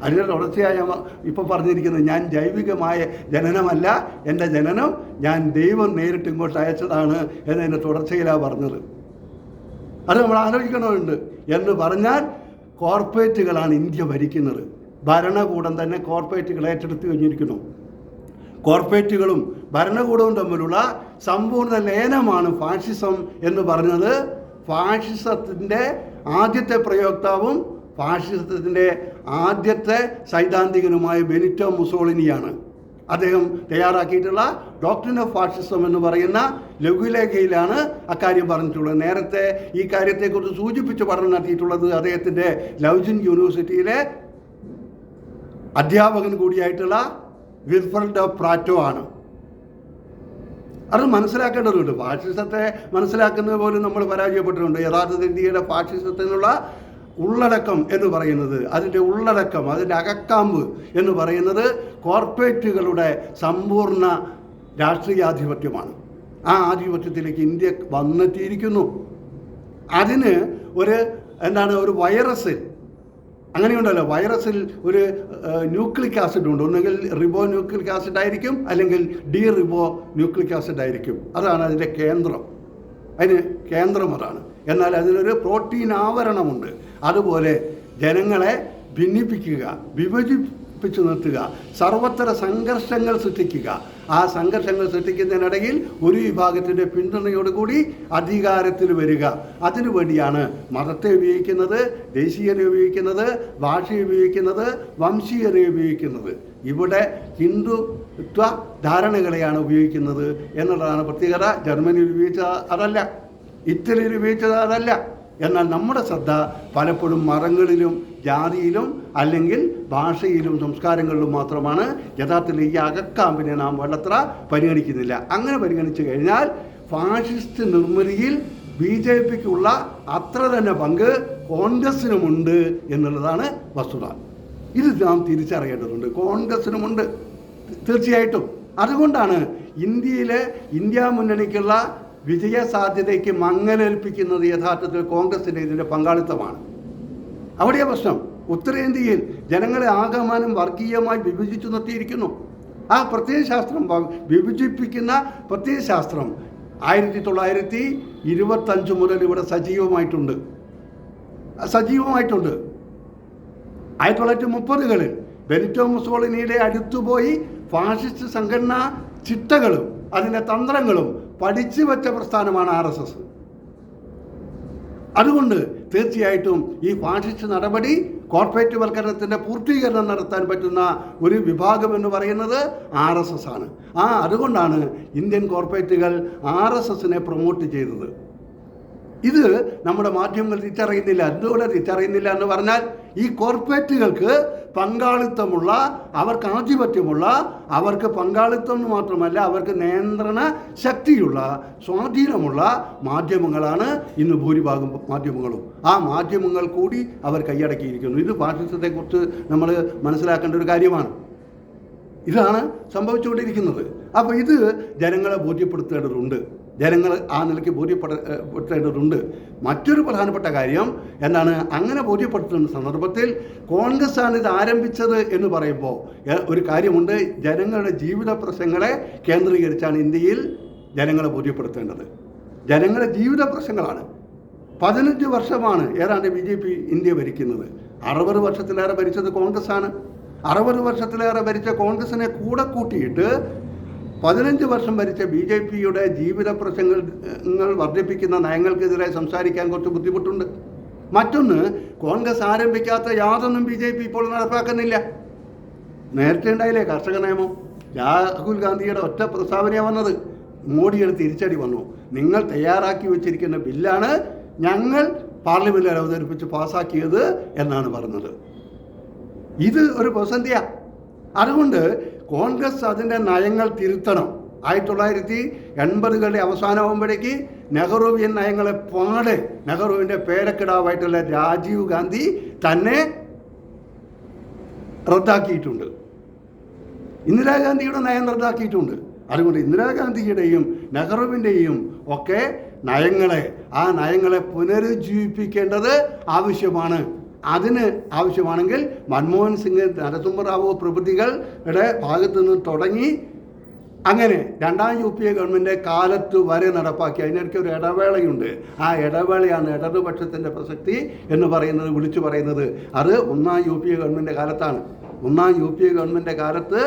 അതിൻ്റെ തുടർച്ചയായി ഇപ്പോൾ പറഞ്ഞിരിക്കുന്നത്, ഞാൻ ജൈവികമായ ജനനമല്ല, എൻ്റെ ജനനം ഞാൻ ദൈവം നേരിട്ട് ഇങ്ങോട്ട് അയച്ചതാണ് എന്നതിൻ്റെ തുടർച്ചയിലാണ് പറഞ്ഞത്. അത് നമ്മൾ ആലോചിക്കണമുണ്ട്. എന്ന് പറഞ്ഞാൽ കോർപ്പറേറ്റുകളാണ് ഇന്ത്യ ഭരിക്കുന്നത്. ഭരണകൂടം തന്നെ കോർപ്പറേറ്റുകൾ ഏറ്റെടുത്ത് കഴിഞ്ഞിരിക്കുന്നു. കോർപ്പറേറ്റുകളും ഭരണകൂടവും തമ്മിലുള്ള സമ്പൂർണ്ണ ലയനമാണ് ഫാഷിസം എന്ന് പറഞ്ഞത്. ഫാഷിസത്തിൻ്റെ ആദ്യത്തെ പ്രയോക്താവും ഫാഷിസത്തിൻ്റെ ആദ്യത്തെ സൈദ്ധാന്തികനുമായ ബെനിറ്റോ മുസോളിനിയാണ്. അദ്ദേഹം തയ്യാറാക്കിയിട്ടുള്ള ഡോക്ട്രിൻ ഓഫ് ഫാഷിസം എന്ന് പറയുന്ന ലഘുലേഖയിലാണ് അക്കാര്യം പറഞ്ഞിട്ടുള്ളത്. നേരത്തെ ഈ കാര്യത്തെക്കുറിച്ച് സൂചിപ്പിച്ച് പഠനം നടത്തിയിട്ടുള്ളത് അദ്ദേഹത്തിൻ്റെ ലൗസിൻ യൂണിവേഴ്സിറ്റിയിലെ അധ്യാപകൻ കൂടിയായിട്ടുള്ള വിൽഫ്രഡ് പ്രാറ്റോ ആണ്. അത് മനസ്സിലാക്കേണ്ടതുണ്ട്. ഫാഷിസത്തെ മനസ്സിലാക്കുന്നത് പോലും നമ്മൾ പരാജയപ്പെട്ടിട്ടുണ്ട്. യഥാർത്ഥത്തിൽ ഇന്ത്യയുടെ ഫാഷിസത്തിനുള്ള ഉള്ളടക്കം എന്ന് പറയുന്നത്, അതിൻ്റെ ഉള്ളടക്കം, അതിൻ്റെ അകക്കാമ്പ് എന്ന് പറയുന്നത് കോർപ്പറേറ്റുകളുടെ സമ്പൂർണ്ണ രാഷ്ട്രീയാധിപത്യമാണ്. ആ ആധിപത്യത്തിലേക്ക് ഇന്ത്യ വന്നെത്തിയിരിക്കുന്നു. അതിന് ഒരു വൈറസിൽ, അങ്ങനെയുണ്ടല്ലോ, വൈറസിൽ ഒരു ന്യൂക്ലിക് ആസിഡ് ഉണ്ട്. ഒന്നുകിൽ റിബോ ന്യൂക്ലിക് ആസിഡ് ആയിരിക്കും, അല്ലെങ്കിൽ ഡി റിബോ ന്യൂക്ലിക് ആസിഡ് ആയിരിക്കും. അതാണ് അതിൻ്റെ കേന്ദ്രം. അതിന് കേന്ദ്രം അതാണ്. എന്നാൽ അതിനൊരു പ്രോട്ടീൻ ആവരണമുണ്ട്. അതുപോലെ ജനങ്ങളെ ഭിന്നിപ്പിക്കുക, വിഭജിപ്പിച്ചു നിർത്തുക, സർവത്ര സംഘർഷങ്ങൾ സൃഷ്ടിക്കുക. ആ സംഘർഷങ്ങൾ സൃഷ്ടിക്കുന്നതിനിടയിൽ ഒരു വിഭാഗത്തിൻ്റെ പിന്തുണയോടുകൂടി അധികാരത്തിൽ വരിക. അതിനുവേണ്ടിയാണ് മതത്തെ ഉപയോഗിക്കുന്നത്, ദേശീയത ഉപയോഗിക്കുന്നത്, ഭാഷയെ ഉപയോഗിക്കുന്നത്, വംശീയതയെ ഉപയോഗിക്കുന്നത്. ഇവിടെ ഹിന്ദുത്വ ധാരണകളെയാണ് ഉപയോഗിക്കുന്നത് എന്നുള്ളതാണ് പ്രത്യേകത. ജർമ്മനിയിൽ ഉപയോഗിച്ചത് അതല്ല, ഇറ്റലിയിൽ ഉപയോഗിച്ചത് അതല്ല. എന്നാൽ നമ്മുടെ ശ്രദ്ധ പലപ്പോഴും മതങ്ങളിലും ജാതിയിലും അല്ലെങ്കിൽ ഭാഷയിലും സംസ്കാരങ്ങളിലും മാത്രമാണ്. യഥാർത്ഥത്തിൽ ഈ അകക്കാമ്പിനെ നാം വേണ്ടത്ര പരിഗണിക്കുന്നില്ല. അങ്ങനെ പരിഗണിച്ചു കഴിഞ്ഞാൽ ഫാഷിസ്റ്റ് നിർമ്മിതിയിൽ BJPക്കുള്ള അത്ര തന്നെ പങ്ക് കോൺഗ്രസിനുമുണ്ട് എന്നുള്ളതാണ് വസ്തുത. ഇത് നാം തിരിച്ചറിയേണ്ടതുണ്ട്. കോൺഗ്രസിനുമുണ്ട് തീർച്ചയായിട്ടും. അതുകൊണ്ടാണ് ഇന്ത്യ മുന്നണിക്കുള്ള വിജയ സാധ്യതയ്ക്ക് മങ്ങലേൽപ്പിക്കുന്നത് യഥാർത്ഥത്തിൽ കോൺഗ്രസിൻ്റെ ഇതിൻ്റെ പങ്കാളിത്തമാണ്. അവിടെയാ പ്രശ്നം. ഉത്തരേന്ത്യയിൽ ജനങ്ങളെ ആകമാനം വർഗീയമായി വിഭജിച്ചു നിർത്തിയിരിക്കുന്നു. ആ പ്രത്യയശാസ്ത്രം, വിഭജിപ്പിക്കുന്ന പ്രത്യയശാസ്ത്രം 1925 മുതൽ ഇവിടെ സജീവമായിട്ടുണ്ട്. 1930കളിൽ ബെനിറ്റോ മുസോളിനിയുടെ അടുത്തുപോയി ഫാഷിസ്റ്റ് സംഘടനാ ചിട്ടകളും അതിൻ്റെ തന്ത്രങ്ങളും പഠിച്ചു വെച്ച പ്രസ്ഥാനമാണ് RSS. അതുകൊണ്ട് തീർച്ചയായിട്ടും ഈ ഫാഷിസ്റ്റ് നടപടി കോർപ്പറേറ്റ് വൽക്കരണത്തിൻ്റെ പൂർത്തീകരണം നടത്താൻ പറ്റുന്ന ഒരു വിഭാഗം എന്ന് പറയുന്നത് RSS ആണ്. അതുകൊണ്ടാണ് ഇന്ത്യൻ കോർപ്പറേറ്റുകൾ RSSനെ പ്രൊമോട്ട് ചെയ്തത്. ഇത് നമ്മുടെ മാധ്യമങ്ങൾ തിരിച്ചറിയുന്നില്ല. എന്തുകൊണ്ട് തിരിച്ചറിയുന്നില്ല എന്ന് പറഞ്ഞാൽ, ഈ കോർപ്പറേറ്റുകൾക്ക് പങ്കാളിത്തമുള്ള, അവർക്ക് ആധിപത്യമുള്ള, അവർക്ക് പങ്കാളിത്തം മാത്രമല്ല അവർക്ക് നിയന്ത്രണ ശക്തിയുള്ള, സ്വാധീനമുള്ള മാധ്യമങ്ങളാണ് ഇന്ന് ഭൂരിഭാഗം മാധ്യമങ്ങളും. ആ മാധ്യമങ്ങൾ കൂടി അവർ കൈയടക്കിയിരിക്കുന്നു. ഇത് ഫാഷിസത്തെക്കുറിച്ച് നമ്മൾ മനസ്സിലാക്കേണ്ട ഒരു കാര്യമാണ്. ഇതാണ് സംഭവിച്ചുകൊണ്ടിരിക്കുന്നത്. അപ്പോൾ ഇത് ജനങ്ങളെ ബോധ്യപ്പെടുത്തേണ്ടതുണ്ട്. ജനങ്ങൾ ആ നിലയ്ക്ക് ബോധ്യപ്പെടുത്തേണ്ടതുണ്ട്. മറ്റൊരു പ്രധാനപ്പെട്ട കാര്യം എന്താണ്, അങ്ങനെ ബോധ്യപ്പെടുത്തുന്ന സന്ദർഭത്തിൽ കോൺഗ്രസ്സാണ് ഇത് ആരംഭിച്ചത് എന്ന് പറയുമ്പോൾ ഒരു കാര്യമുണ്ട്. ജനങ്ങളുടെ ജീവിത പ്രശ്നങ്ങളെ കേന്ദ്രീകരിച്ചാണ് ഇന്ത്യയിൽ ജനങ്ങളെ ബോധ്യപ്പെടുത്തേണ്ടത്. ജനങ്ങളുടെ ജീവിത പ്രശ്നങ്ങളാണ്. 15 വർഷമാണ് ഏതാണ്ട് BJP ഇന്ത്യ ഭരിക്കുന്നത്. 60 വർഷത്തിലേറെ ഭരിച്ചത് കോൺഗ്രസ്സാണ്. 60 വർഷത്തിലേറെ ഭരിച്ച കോൺഗ്രസിനെ കൂടെ കൂട്ടിയിട്ട് 15 വർഷം ഭരിച്ച BJPയുടെ ജീവിത പ്രശ്നങ്ങൾ വർദ്ധിപ്പിക്കുന്ന നയങ്ങൾക്കെതിരെ സംസാരിക്കാൻ കുറച്ച് ബുദ്ധിമുട്ടുണ്ട്. മറ്റൊന്ന്, കോൺഗ്രസ് ആരംഭിക്കാത്ത യാതൊന്നും BJP ഇപ്പോൾ നടപ്പാക്കുന്നില്ല. നേരത്തെ ഉണ്ടായില്ലേ കർഷക നിയമം? രാഹുൽ ഗാന്ധിയുടെ ഒറ്റ പ്രസ്താവനയാണ് വന്നത്. മോഡിയുടെ തിരിച്ചടി വന്നു. നിങ്ങൾ തയ്യാറാക്കി വെച്ചിരിക്കുന്ന ബില്ലാണ് ഞങ്ങൾ പാർലമെന്റിൽ അവതരിപ്പിച്ച് പാസ്സാക്കിയത് എന്നാണ് പറഞ്ഞത്. ഇത് ഒരു പ്രതിസന്ധിയാണ്. അതുകൊണ്ട് കോൺഗ്രസ് അതിൻ്റെ നയങ്ങൾ തിരുത്തണം. 1980കളുടെ അവസാനമാകുമ്പോഴേക്ക് നെഹ്റുവിയൻ നയങ്ങളെ പാടെ നെഹ്റുവിൻ്റെ പേരക്കിടാവായിട്ടുള്ള രാജീവ് ഗാന്ധി തന്നെ റദ്ദാക്കിയിട്ടുണ്ട്. ഇന്ദിരാഗാന്ധിയുടെ നയം റദ്ദാക്കിയിട്ടുണ്ട്. അതുകൊണ്ട് ഇന്ദിരാഗാന്ധിയുടെയും നെഹ്റുവിൻ്റെയും ഒക്കെ ആ നയങ്ങളെ പുനരുജ്ജീവിപ്പിക്കേണ്ടത് ആവശ്യമാണ്. അതിന് ആവശ്യമാണെങ്കിൽ മൻമോഹൻ സിംഗ്, നരസിംഹറാവു പ്രഭൃതികളുടെ ഭാഗത്തു നിന്ന് തുടങ്ങി അങ്ങനെ രണ്ടാം UPA ഗവൺമെൻറ് കാലത്ത് വരെ നടപ്പാക്കി. അതിനിടയ്ക്ക് ഒരു ഇടവേളയുണ്ട്. ആ ഇടവേളയാണ് ഇടതുപക്ഷത്തിൻ്റെ പ്രസക്തി എന്ന് പറയുന്നത്, വിളിച്ചു പറയുന്നത്. അത് ഒന്നാം UPA ഗവൺമെൻറ് കാലത്താണ്. ഒന്നാം UPA ഗവൺമെൻറ് കാലത്ത്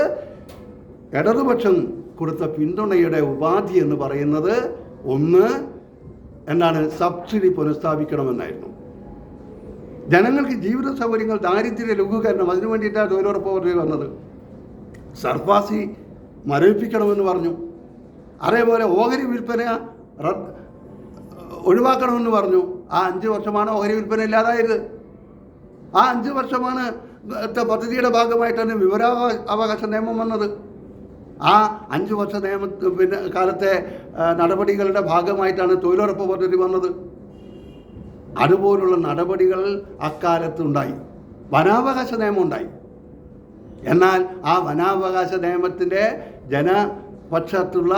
ഇടതുപക്ഷം കൊടുത്ത പിന്തുണയുടെ ഉപാധി എന്ന് പറയുന്നത് സബ്സിഡി പുനഃസ്ഥാപിക്കണമെന്നായിരുന്നു. ജനങ്ങൾക്ക് ജീവിത സൗകര്യങ്ങൾ, ദാരിദ്ര്യ ലഘൂകരണം, അതിനു വേണ്ടിയിട്ടാണ് തൊഴിലുറപ്പ് പദ്ധതി വന്നത്. സർഫാസി മരവിപ്പിക്കണമെന്ന് പറഞ്ഞു. അതേപോലെ ഓഹരി വിൽപ്പന ഒഴിവാക്കണമെന്ന് പറഞ്ഞു. ആ 5 വർഷമാണ് ഓഹരി വിൽപ്പന ഇല്ലാതായത്. ആ 5 വർഷമാണ് പദ്ധതിയുടെ ഭാഗമായിട്ടാണ് വിവരാവകാശ നിയമം വന്നത്. ആ 5 വർഷ കാലത്തെ നടപടികളുടെ ഭാഗമായിട്ടാണ് തൊഴിലുറപ്പ് പദ്ധതി വന്നത്. അതുപോലുള്ള നടപടികൾ അക്കാലത്തുണ്ടായി. വനാവകാശ നിയമം ഉണ്ടായി. എന്നാൽ ആ വനാവകാശ നിയമത്തിൻ്റെ ജനപക്ഷത്തുള്ള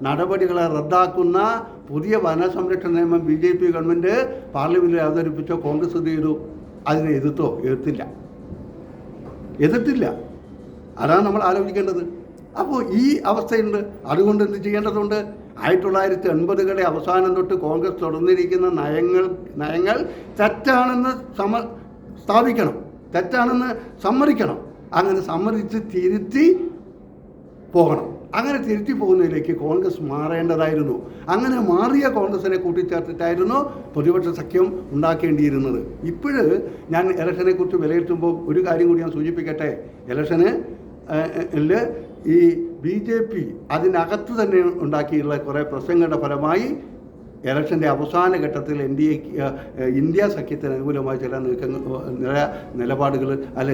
നടപടികളെ റദ്ദാക്കുന്ന പുതിയ വനസംരക്ഷണ നിയമം BJP ഗവൺമെൻറ് പാർലമെൻറ്റിൽ അവതരിപ്പിച്ചോ കോൺഗ്രസ് ഇത് ചെയ്തു. അതിനെ എതിർത്തില്ല. അതാണ് നമ്മൾ ആലോചിക്കേണ്ടത്. അപ്പോൾ ഈ അവസ്ഥയുണ്ട്. അതുകൊണ്ട് എന്ത് ചെയ്യേണ്ടതുണ്ട്? 1980കളുടെ അവസാനം തൊട്ട് കോൺഗ്രസ് തുടർന്നിരിക്കുന്ന നയങ്ങൾ തെറ്റാണെന്ന് സ്ഥാപിക്കണം, തെറ്റാണെന്ന് സമ്മതിക്കണം. അങ്ങനെ സമ്മതിച്ച് തിരുത്തി പോകണം. അങ്ങനെ തിരുത്തി പോകുന്നതിലേക്ക് കോൺഗ്രസ് മാറേണ്ടതായിരുന്നു. അങ്ങനെ മാറിയ കോൺഗ്രസിനെ കൂട്ടിച്ചേർത്തിട്ടായിരുന്നു പ്രതിപക്ഷ സഖ്യം ഉണ്ടാക്കേണ്ടിയിരുന്നത്. ഇപ്പോഴ് ഞാൻ ഇലക്ഷനെക്കുറിച്ച് വിലയിരുത്തുമ്പോൾ ഒരു കാര്യം കൂടി ഞാൻ സൂചിപ്പിക്കട്ടെ. ഇലക്ഷന് ഈ BJP അതിനകത്ത് തന്നെ ഉണ്ടാക്കിയുള്ള കുറേ പ്രശ്നങ്ങളുടെ ഫലമായി ഇലക്ഷൻ്റെ അവസാന ഘട്ടത്തിൽ ഇന്ത്യ സഖ്യത്തിന് അനുകൂലമായ ചില നിലപാടുകൾ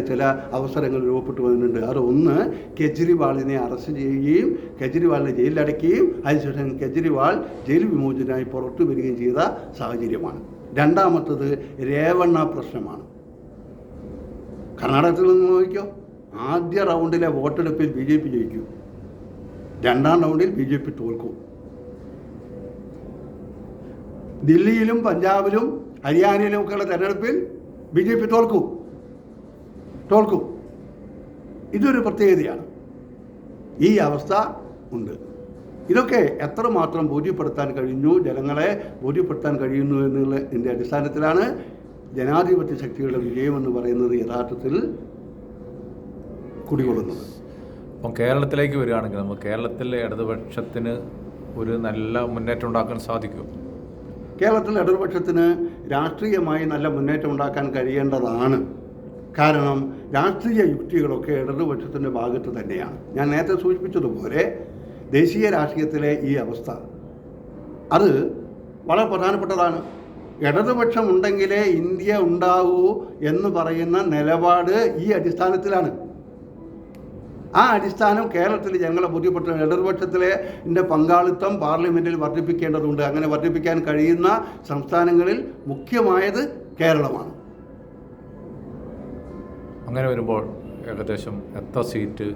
ചില അവസരങ്ങൾ രൂപപ്പെട്ടു വരുന്നുണ്ട്. അത് ഒന്ന്, കേജ്രിവാളിനെ അറസ്റ്റ് ചെയ്യുകയും കേജ്രിവാളിനെ ജയിലിലടയ്ക്കുകയും അതിനുശേഷം കേജ്രിവാൾ ജയിൽ വിമോചനായി പുറത്തു വരികയും ചെയ്ത സാഹചര്യമാണ്. രണ്ടാമത്തത് രേവണ്ണ പ്രശ്നമാണ്. കർണാടകത്തിൽ നിന്ന് നോക്കിക്കോ, ആദ്യ റൗണ്ടിലെ വോട്ടെടുപ്പിൽ BJP ജയിക്കും, രണ്ടാം റൗണ്ടിൽ BJP തോൽക്കും. ദില്ലിയിലും പഞ്ചാബിലും ഹരിയാനയിലും ഒക്കെയുള്ള തെരഞ്ഞെടുപ്പിൽ BJP തോൽക്കും. ഇതൊരു പ്രത്യേകതയാണ്. ഈ അവസ്ഥ ഉണ്ട്. ഇതൊക്കെ എത്രമാത്രം ബോധ്യപ്പെടുത്താൻ കഴിഞ്ഞു, ജനങ്ങളെ ബോധ്യപ്പെടുത്താൻ കഴിയുന്നു എന്നതിൻ്റെ അടിസ്ഥാനത്തിലാണ് ജനാധിപത്യ ശക്തികളുടെ വിജയമെന്ന് പറയുന്നത് യഥാർത്ഥത്തിൽ കുടികൊള്ളുന്നത്. അപ്പം കേരളത്തിലേക്ക് വരികയാണെങ്കിൽ നമുക്ക് കേരളത്തിൽ ഇടതുപക്ഷത്തിന് ഒരു നല്ല മുന്നേറ്റം ഉണ്ടാക്കാൻ സാധിക്കും. കേരളത്തിൽ ഇടതുപക്ഷത്തിന് രാഷ്ട്രീയമായി നല്ല മുന്നേറ്റം ഉണ്ടാക്കാൻ കഴിയേണ്ടതാണ്. കാരണം രാഷ്ട്രീയ യുക്തികളൊക്കെ ഇടതുപക്ഷത്തിൻ്റെ ഭാഗത്ത് തന്നെയാണ്. ഞാൻ നേരത്തെ സൂചിപ്പിച്ചതുപോലെ ദേശീയ രാഷ്ട്രീയത്തിലെ ഈ അവസ്ഥ അത് വളരെ പ്രധാനപ്പെട്ടതാണ്. ഇടതുപക്ഷം ഉണ്ടെങ്കിലേ ഇന്ത്യ ഉണ്ടാകൂ എന്ന് പറയുന്ന നിലപാട് ഈ അടിസ്ഥാനത്തിലാണ്. ആ അടിസ്ഥാനം കേരളത്തിൽ ജനങ്ങളെ ബോധ്യപ്പെട്ട ഇടതുപക്ഷത്തിലെ പങ്കാളിത്തം പാർലമെൻറ്റിൽ വർദ്ധിപ്പിക്കേണ്ടതുണ്ട്. അങ്ങനെ വർദ്ധിപ്പിക്കാൻ കഴിയുന്ന സംസ്ഥാനങ്ങളിൽ മുഖ്യമായത് കേരളമാണ്. അങ്ങനെ വരുമ്പോൾ ഏകദേശം എത്ര സീറ്റ്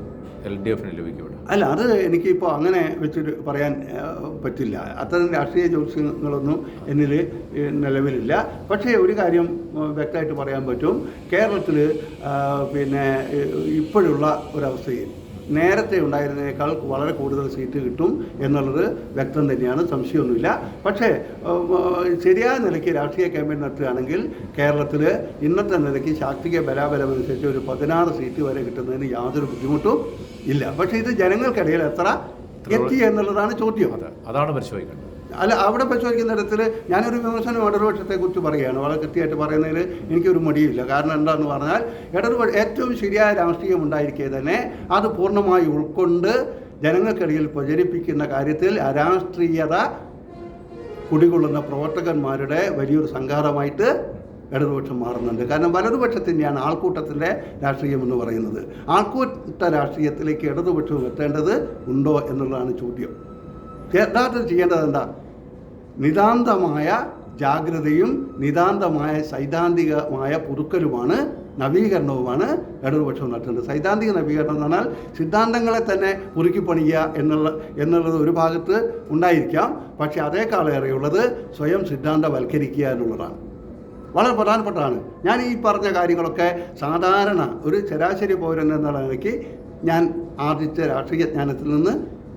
LDFന് ലഭിക്കും? അല്ല, അത് എനിക്കിപ്പോൾ അങ്ങനെ വെച്ചിട്ട് പറയാൻ പറ്റില്ല. അത്തരം രാഷ്ട്രീയ ജോത്സ്യങ്ങളൊന്നും എന്നിൽ നിലവിലില്ല. പക്ഷേ ഒരു കാര്യം വ്യക്തമായിട്ട് പറയാൻ പറ്റും. കേരളത്തിൽ ഇപ്പോഴുള്ള ഒരവസ്ഥയിൽ നേരത്തെ ഉണ്ടായിരുന്നതിനേക്കാൾ വളരെ കൂടുതൽ സീറ്റ് കിട്ടും എന്നുള്ളത് വ്യക്തം തന്നെയാണ്, സംശയമൊന്നുമില്ല. പക്ഷേ ശരിയായ നിലയ്ക്ക് രാഷ്ട്രീയ ക്യാമ്പയിൻ നടത്തുകയാണെങ്കിൽ കേരളത്തിൽ ഇന്നത്തെ നിലയ്ക്ക് ശാക്തിക ബലാബലമനുസരിച്ച് ഒരു 16 സീറ്റ് വരെ കിട്ടുന്നതിന് യാതൊരു ബുദ്ധിമുട്ടും ഇല്ല. പക്ഷേ ഇത് ജനങ്ങൾക്കിടയിൽ എത്ര എത്തി എന്നുള്ളതാണ് ചോദ്യം. അതാണ് പരിശോധിക്കേണ്ടത്. അല്ല, അവിടെ പരിശോധിക്കുന്ന തരത്തിൽ ഞാനൊരു വിമർശനം ഇടതുപക്ഷത്തെക്കുറിച്ച് പറയുകയാണ്. വളരെ കൃത്യമായിട്ട് പറയുന്നതിൽ എനിക്കൊരു മടിയില്ല. കാരണം എന്താണെന്ന് പറഞ്ഞാൽ ഏറ്റവും ശരിയായ രാഷ്ട്രീയം ഉണ്ടായിരിക്കെ തന്നെ അത് പൂർണ്ണമായി ഉൾക്കൊണ്ട് ജനങ്ങൾക്കിടയിൽ പ്രചരിപ്പിക്കുന്ന കാര്യത്തിൽ അരാഷ്ട്രീയത കുടികൊള്ളുന്ന പ്രവർത്തകന്മാരുടെ വലിയൊരു സംഘാതമായിട്ട് ഇടതുപക്ഷം മാറുന്നുണ്ട്. കാരണം വലതുപക്ഷത്തിൻ്റെയാണ് ആൾക്കൂട്ടത്തിൻ്റെ രാഷ്ട്രീയം എന്ന് പറയുന്നത്. ആൾക്കൂട്ട രാഷ്ട്രീയത്തിലേക്ക് ഇടതുപക്ഷം എത്തേണ്ടത് ഉണ്ടോ എന്നുള്ളതാണ് ചോദ്യം. യഥാർത്ഥത്തിൽ ചെയ്യേണ്ടത് എന്താ? നിതാന്തമായ ജാഗ്രതയും നിതാന്തമായ സൈദ്ധാന്തികമായ പുതുക്കലുമാണ്, നവീകരണവുമാണ് ഇടതുപക്ഷം നടത്തേണ്ടത്. സൈദ്ധാന്തിക നവീകരണം എന്ന് പറഞ്ഞാൽ സിദ്ധാന്തങ്ങളെ തന്നെ പുതുക്കിപ്പണിയുക എന്നുള്ളത് ഒരു ഭാഗത്ത് ഉണ്ടായിരിക്കാം. പക്ഷേ അതേക്കാളേറെയുള്ളത് സ്വയം സിദ്ധാന്തവൽക്കരിക്കുക എന്നുള്ളതാണ്. വളരെ പ്രധാനപ്പെട്ടതാണ്. ഞാൻ ഈ പറഞ്ഞ കാര്യങ്ങളൊക്കെ സാധാരണ ഒരു ശരാശരി പൗരൻ എന്നുള്ള നിലയ്ക്ക് ഞാൻ ആർജിച്ച രാഷ്ട്രീയ ജ്ഞാനത്തിൽ നിന്ന്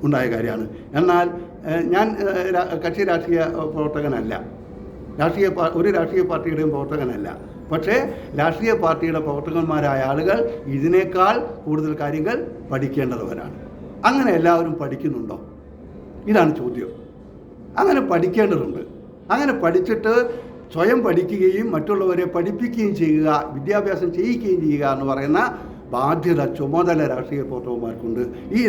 ഉണ്ടായ കാര്യമാണ്. എന്നാൽ ഞാൻ കക്ഷി രാഷ്ട്രീയ പ്രവർത്തകനല്ല, ഒരു രാഷ്ട്രീയ പാർട്ടിയുടെയും പ്രവർത്തകനല്ല. പക്ഷേ രാഷ്ട്രീയ പാർട്ടിയുടെ പ്രവർത്തകന്മാരായ ആളുകൾ ഇതിനേക്കാൾ കൂടുതൽ കാര്യങ്ങൾ പഠിക്കേണ്ടവരാണ്. അങ്ങനെ എല്ലാവരും പഠിക്കുന്നുണ്ടോ? ഇതാണ് ചോദ്യം. അങ്ങനെ പഠിക്കേണ്ടതുണ്ട്. അങ്ങനെ പഠിച്ചിട്ട് സ്വയം പഠിക്കുകയും മറ്റുള്ളവരെ പഠിപ്പിക്കുകയും ചെയ്യുക, വിദ്യാഭ്യാസം ചെയ്യിക്കുകയും ചെയ്യുക എന്ന് പറയുന്ന ബാധ്യത, ചുമതല രാഷ്ട്രീയ പ്രവർത്തകന്മാർക്കുണ്ട്. ഈ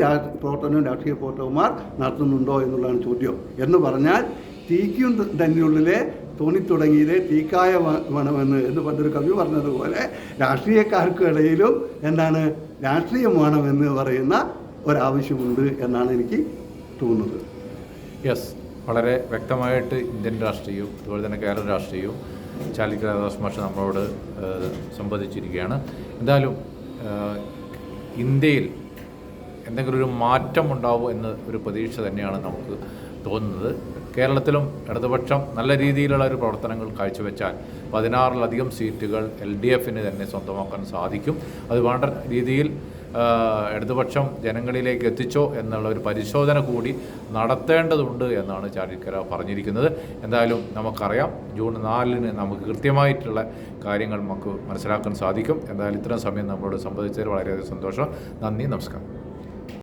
പ്രവർത്തനം രാഷ്ട്രീയ പ്രവർത്തകന്മാർ നടത്തുന്നുണ്ടോ എന്നുള്ളതാണ് ചോദ്യം. എന്ന് പറഞ്ഞാൽ തീക്കും തന്നിനുള്ളിലെ തോന്നിത്തുടങ്ങിയത് തീക്കായ വേണമെന്ന് എന്ന് പണ്ടൊരു കവി പറഞ്ഞതുപോലെ രാഷ്ട്രീയക്കാർക്കിടയിലും എന്താണ് രാഷ്ട്രീയം വേണമെന്ന് പറയുന്ന ഒരാവശ്യമുണ്ട് എന്നാണ് എനിക്ക് തോന്നുന്നത്. യെസ്, വളരെ വ്യക്തമായിട്ട് ഇന്ത്യൻ രാഷ്ട്രീയവും അതുപോലെ തന്നെ കേരള രാഷ്ട്രീയവും ചാലിക്കര രാധാകൃഷ്ണൻ മാഷ് നമ്മളോട് സംവദിച്ചിരിക്കുകയാണ്. എന്തായാലും ഇന്ത്യയിൽ എന്തെങ്കിലും ഒരു മാറ്റം ഉണ്ടാവും എന്ന ഒരു പ്രതീക്ഷ തന്നെയാണ് നമുക്ക് തോന്നുന്നത്. കേരളത്തിലും ഇടതുപക്ഷം നല്ല രീതിയിലുള്ള ഒരു പ്രവർത്തനങ്ങൾ കാഴ്ചവെച്ചാൽ 16-ലധികം സീറ്റുകൾ LDFന് തന്നെ സ്വന്തമാക്കാൻ സാധിക്കും. അത് വേണ്ട രീതിയിൽ ഇടതുപക്ഷം ജനങ്ങളിലേക്ക് എത്തിച്ചോ എന്നുള്ള ഒരു പരിശോധന കൂടി നടത്തേണ്ടതുണ്ട് എന്നാണ് ചാലിക്കര പറഞ്ഞിരിക്കുന്നത്. എന്തായാലും നമുക്കറിയാം, ജൂൺ 4-ന് നമുക്ക് കൃത്യമായിട്ടുള്ള കാര്യങ്ങൾ നമുക്ക് മനസ്സിലാക്കാൻ സാധിക്കും. എന്തായാലും ഇത്രയും സമയം നമ്മളോട് സംവദിച്ചതിൽ വളരെയധികം സന്തോഷം. നന്ദി, നമസ്കാരം.